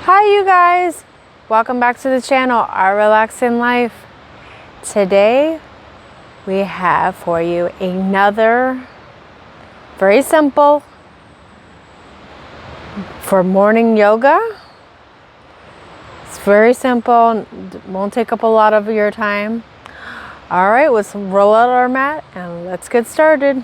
Hi you guys, welcome back to the channel, Our Relaxing Life. Today we have for you another very simple for morning yoga. It's very simple, won't take up a lot of your time. All right, let's roll out our mat and let's get started.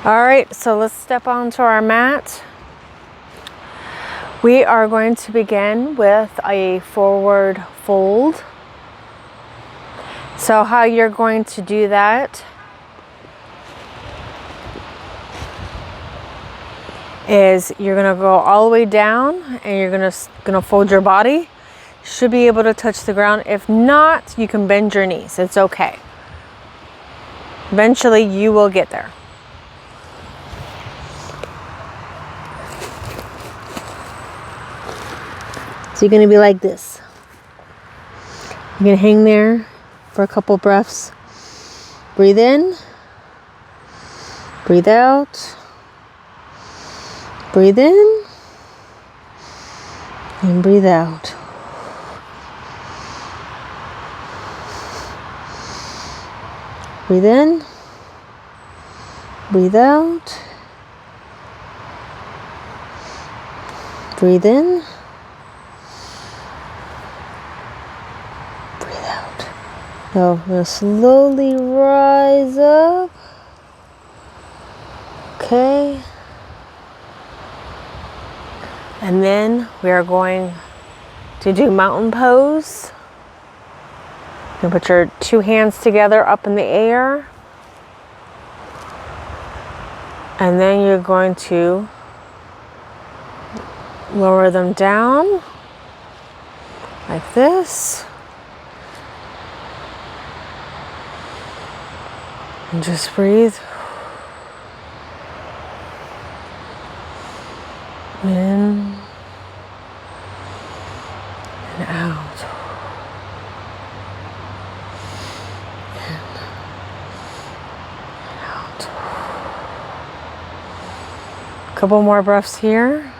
All right, so let's step onto our mat. We are going to begin with a forward fold. So how you're going to do that is you're going to go all the way down and you're going to fold your body. Should be able to touch the ground. If not, you can bend your knees. It's okay. Eventually you will get there. So you're going to be like this. You're going to hang there for a couple breaths. Breathe in. Breathe out. Breathe in. And breathe out. Breathe in. Breathe out. Breathe in. So I'm going to slowly rise up. Okay. And then we are going to do mountain pose. You can put your two hands together up in the air. And then you're going to lower them down like this. And just breathe in and out. In and out. A couple more breaths here.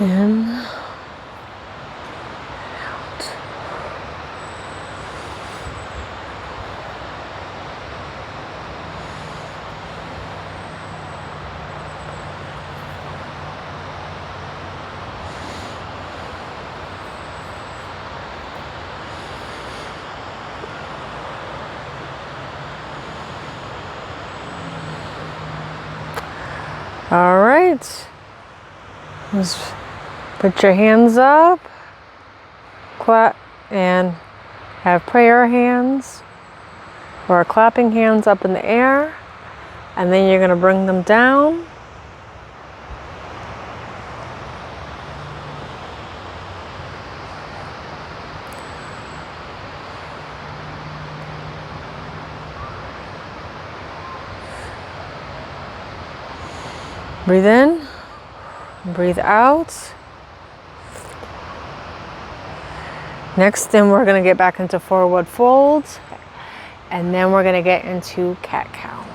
In and out. All right. Just put your hands up, clap, and have prayer hands or clapping hands up in the air, and then you're going to bring them down. Breathe in, breathe out. Next, then we're going to get back into forward fold, and then we're going to get into cat-cow.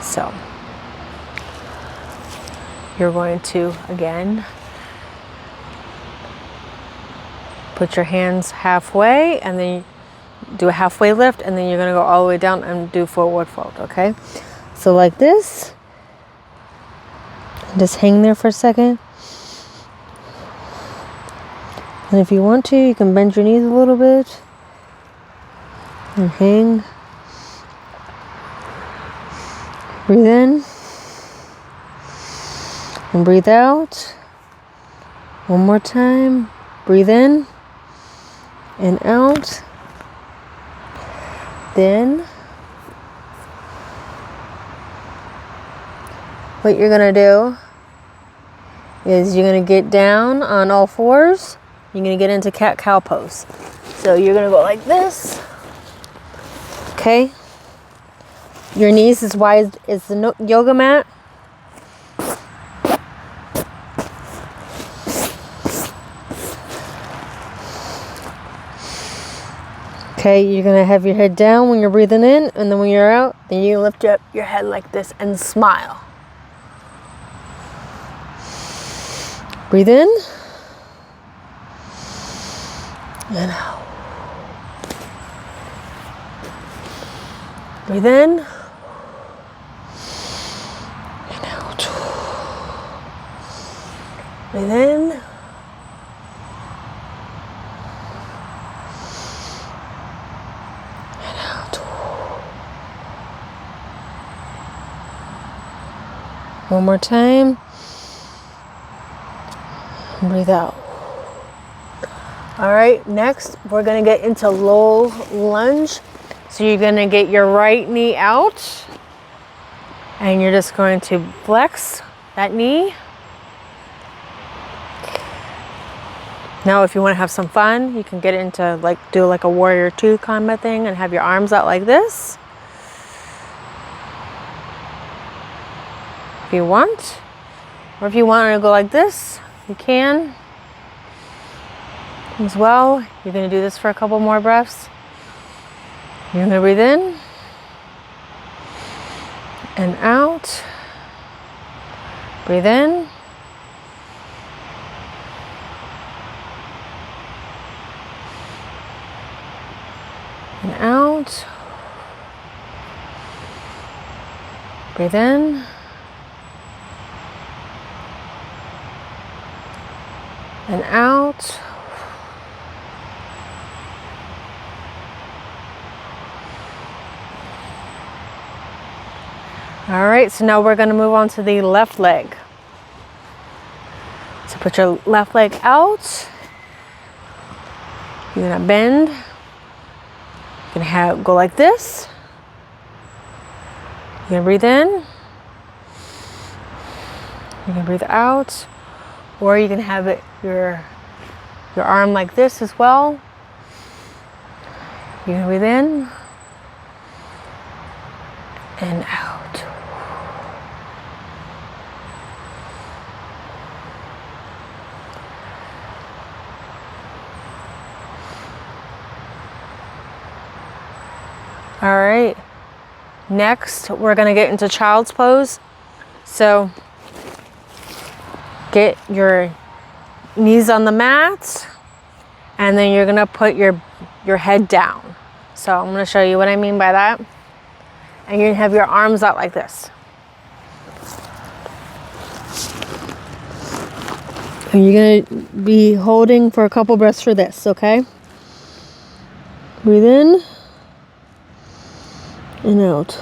So, you're going to, again, put your hands halfway, and then do a halfway lift, and then you're going to go all the way down and do forward fold, okay? So like this. Just hang there for a second. And if you want to, you can bend your knees a little bit. And hang. Breathe in. And breathe out. One more time. Breathe in. And out. Then what you're going to do is you're going to get down on all fours. You're going to get into cat-cow pose. So you're going to go like this. Okay. Your knees as wide as the yoga mat. Okay, you're going to have your head down when you're breathing in, and then when you're out, then you lift up your head like this and smile. Breathe in and out. Breathe in and out. Breathe in and out. One more time. Breathe out. All right, next we're gonna get into low lunge. So you're gonna get your right knee out and you're just going to flex that knee. Now, if you wanna have some fun, you can get into do like a warrior two kind of thing and have your arms out like this. If you want, or if you want to go like this, you can as well. You're going to do this for a couple more breaths. You're going to breathe in and out. Breathe in and out. Breathe in and out. All right, so now we're going to move on to the left leg. So put your left leg out. You're going to bend. You're going to go like this. You're going to breathe in. You're going to breathe out. Or you can have it your arm like this as well. You're going to breathe in and out. All right, next we're gonna get into child's pose. So get your knees on the mat and then you're gonna put your head down. So I'm gonna show you what I mean by that. And you're gonna have your arms out like this. And you're gonna be holding for a couple breaths for this, okay? Breathe in and out.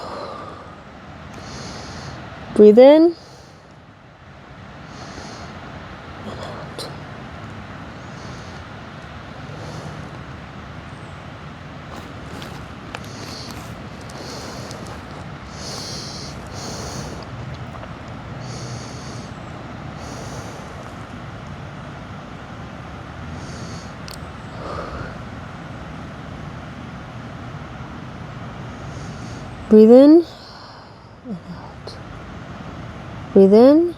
Breathe in and out. Breathe in and out. Breathe in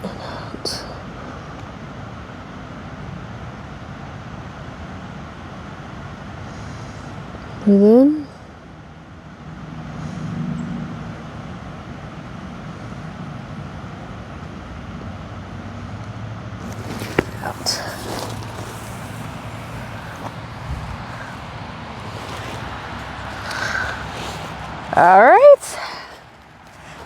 and out. Breathe in out. All right,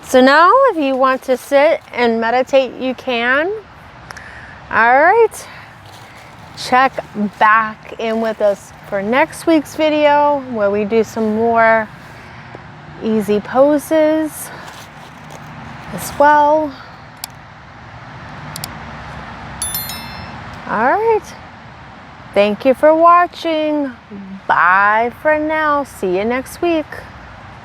so now if you want to sit and meditate, you can. All right, check back in with us for next week's video where we do some more easy poses as well. All right, thank you for watching. Bye for now. See you next week.